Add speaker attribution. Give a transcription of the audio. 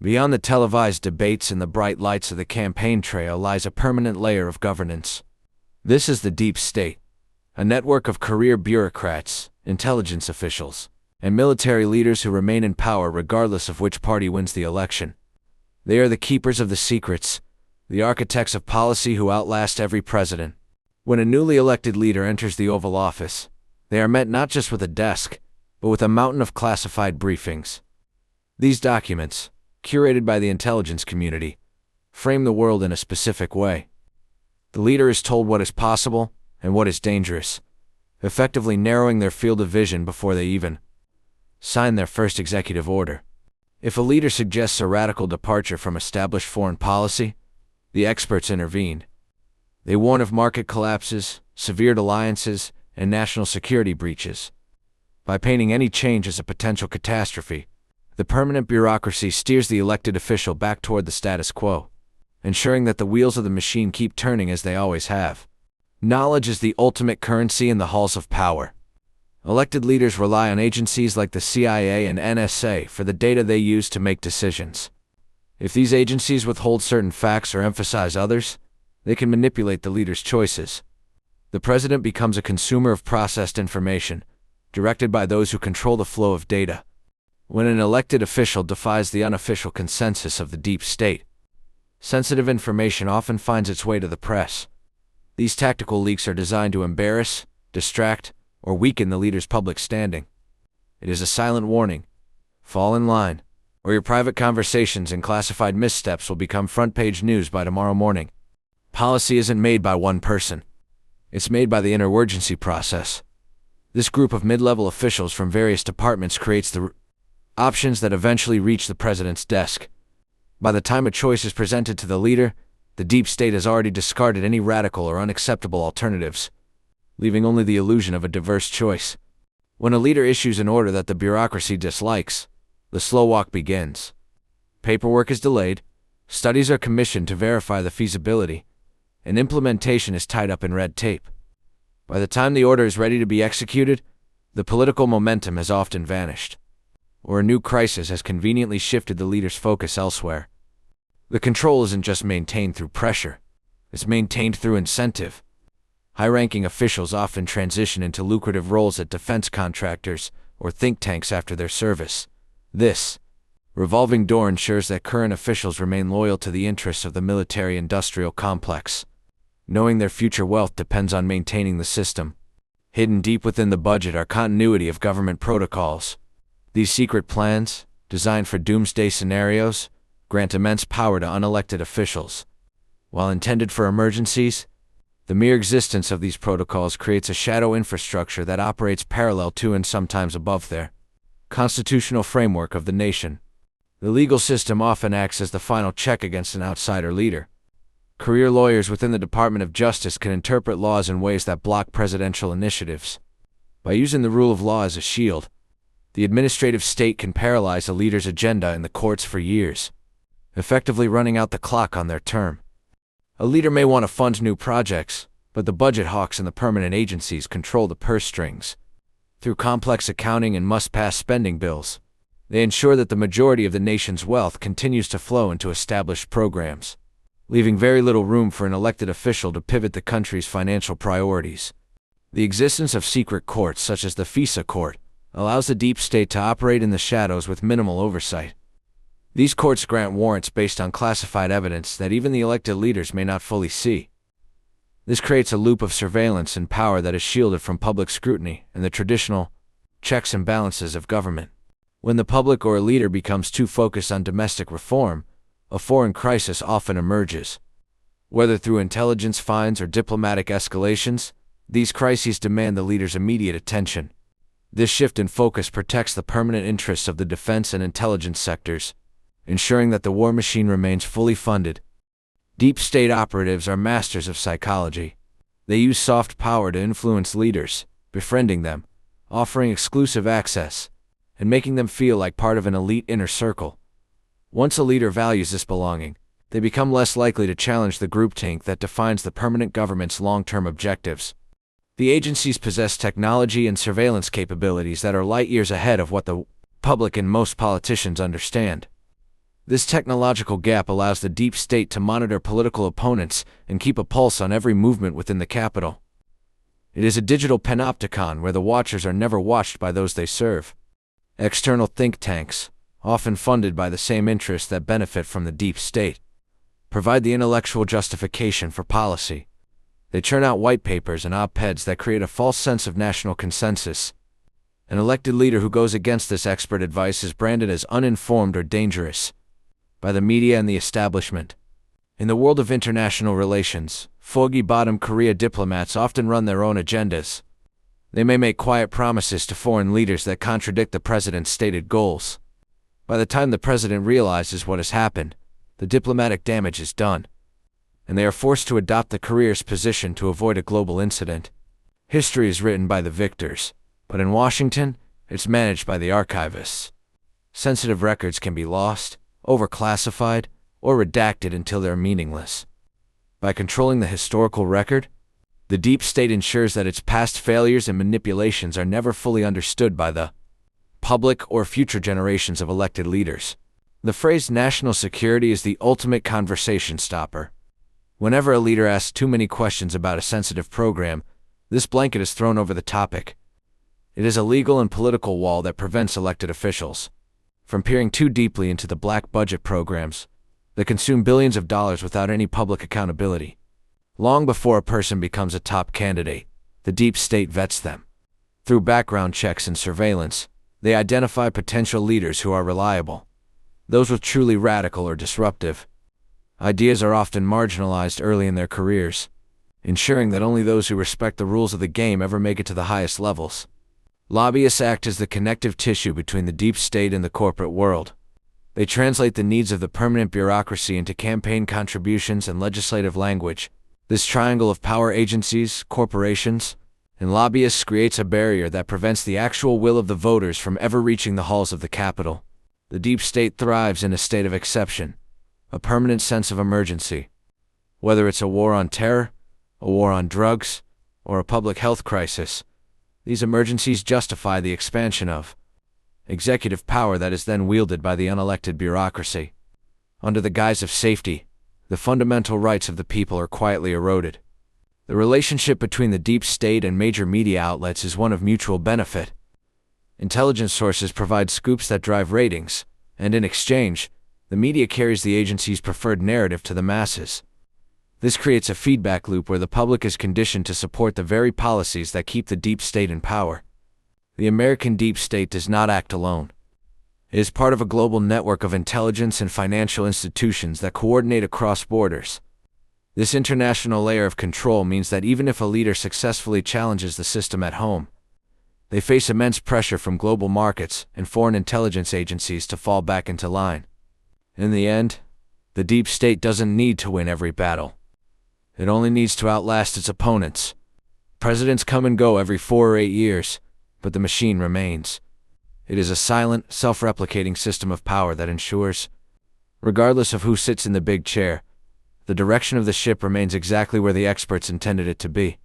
Speaker 1: Beyond the televised debates and the bright lights of the campaign trail lies a permanent layer of governance. This is the deep state, a network of career bureaucrats, intelligence officials, and military leaders who remain in power regardless of which party wins the election. They are the keepers of the secrets, the architects of policy who outlast every president. When a newly elected leader enters the Oval Office, they are met not just with a desk, but with a mountain of classified briefings. These documents, curated by the intelligence community, frame the world in a specific way. The leader is told what is possible and what is dangerous, effectively narrowing their field of vision before they even sign their first executive order. If a leader suggests a radical departure from established foreign policy, the experts intervene. They warn of market collapses, severed alliances, and national security breaches. By painting any change as a potential catastrophe, the permanent bureaucracy steers the elected official back toward the status quo, ensuring that the wheels of the machine keep turning as they always have. Knowledge is the ultimate currency in the halls of power. Elected leaders rely on agencies like the CIA and NSA for the data they use to make decisions. If these agencies withhold certain facts or emphasize others, they can manipulate the leader's choices. The president becomes a consumer of processed information, directed by those who control the flow of data. When an elected official defies the unofficial consensus of the deep state, sensitive information often finds its way to the press. These tactical leaks are designed to embarrass, distract, or weaken the leader's public standing. It is a silent warning. Fall in line, or your private conversations and classified missteps will become front-page news by tomorrow morning. Policy isn't made by one person. It's made by the interurgency process. This group of mid-level officials from various departments creates the options that eventually reach the president's desk. By the time a choice is presented to the leader, the deep state has already discarded any radical or unacceptable alternatives, leaving only the illusion of a diverse choice. When a leader issues an order that the bureaucracy dislikes, the slow walk begins. Paperwork is delayed, studies are commissioned to verify the feasibility, and implementation is tied up in red tape. By the time the order is ready to be executed, the political momentum has often vanished, or a new crisis has conveniently shifted the leader's focus elsewhere. The control isn't just maintained through pressure, it's maintained through incentive. High-ranking officials often transition into lucrative roles at defense contractors or think tanks after their service. This revolving door ensures that current officials remain loyal to the interests of the military-industrial complex, knowing their future wealth depends on maintaining the system. Hidden deep within the budget are continuity of government protocols. These secret plans, designed for doomsday scenarios, grant immense power to unelected officials. While intended for emergencies, the mere existence of these protocols creates a shadow infrastructure that operates parallel to and sometimes above their constitutional framework of the nation. The legal system often acts as the final check against an outsider leader. Career lawyers within the Department of Justice can interpret laws in ways that block presidential initiatives. By using the rule of law as a shield, the administrative state can paralyze a leader's agenda in the courts for years, effectively running out the clock on their term. A leader may want to fund new projects, but the budget hawks and the permanent agencies control the purse strings. Through complex accounting and must-pass spending bills, they ensure that the majority of the nation's wealth continues to flow into established programs, leaving very little room for an elected official to pivot the country's financial priorities. The existence of secret courts such as the FISA court allows the deep state to operate in the shadows with minimal oversight. These courts grant warrants based on classified evidence that even the elected leaders may not fully see. This creates a loop of surveillance and power that is shielded from public scrutiny and the traditional checks and balances of government. When the public or a leader becomes too focused on domestic reform, a foreign crisis often emerges. Whether through intelligence finds or diplomatic escalations, these crises demand the leader's immediate attention. This shift in focus protects the permanent interests of the defense and intelligence sectors, ensuring that the war machine remains fully funded. Deep state operatives are masters of psychology. They use soft power to influence leaders, befriending them, offering exclusive access, and making them feel like part of an elite inner circle. Once a leader values this belonging, they become less likely to challenge the groupthink that defines the permanent government's long-term objectives. The agencies possess technology and surveillance capabilities that are light years ahead of what the public and most politicians understand. This technological gap allows the deep state to monitor political opponents and keep a pulse on every movement within the capital. It is a digital panopticon where the watchers are never watched by those they serve. External think tanks, often funded by the same interests that benefit from the deep state, provide the intellectual justification for policy. They churn out white papers and op-eds that create a false sense of national consensus. An elected leader who goes against this expert advice is branded as uninformed or dangerous by the media and the establishment. In the world of international relations, foggy-bottom Korea diplomats often run their own agendas. They may make quiet promises to foreign leaders that contradict the president's stated goals. By the time the president realizes what has happened, the diplomatic damage is done, and they are forced to adopt the Korea's position to avoid a global incident. History is written by the victors, but in Washington, it's managed by the archivists. Sensitive records can be lost, overclassified, or redacted until they're meaningless. By controlling the historical record, the deep state ensures that its past failures and manipulations are never fully understood by the public or future generations of elected leaders. The phrase national security is the ultimate conversation stopper. Whenever a leader asks too many questions about a sensitive program, this blanket is thrown over the topic. It is a legal and political wall that prevents elected officials from peering too deeply into the black budget programs that consume billions of dollars without any public accountability. Long before a person becomes a top candidate, the deep state vets them. Through background checks and surveillance, they identify potential leaders who are reliable. Those with truly radical or disruptive ideas are often marginalized early in their careers, ensuring that only those who respect the rules of the game ever make it to the highest levels. Lobbyists act as the connective tissue between the deep state and the corporate world. They translate the needs of the permanent bureaucracy into campaign contributions and legislative language. This triangle of power agencies, corporations, and lobbyists creates a barrier that prevents the actual will of the voters from ever reaching the halls of the Capitol. The deep state thrives in a state of exception, a permanent sense of emergency. Whether it's a war on terror, a war on drugs, or a public health crisis, these emergencies justify the expansion of executive power that is then wielded by the unelected bureaucracy. Under the guise of safety, the fundamental rights of the people are quietly eroded. The relationship between the deep state and major media outlets is one of mutual benefit. Intelligence sources provide scoops that drive ratings, and in exchange, the media carries the agency's preferred narrative to the masses. This creates a feedback loop where the public is conditioned to support the very policies that keep the deep state in power. The American deep state does not act alone. It is part of a global network of intelligence and financial institutions that coordinate across borders. This international layer of control means that even if a leader successfully challenges the system at home, they face immense pressure from global markets and foreign intelligence agencies to fall back into line. In the end, the deep state doesn't need to win every battle. It only needs to outlast its opponents. Presidents come and go every 4 or 8 years, but the machine remains. It is a silent, self-replicating system of power that ensures, regardless of who sits in the big chair, the direction of the ship remains exactly where the experts intended it to be.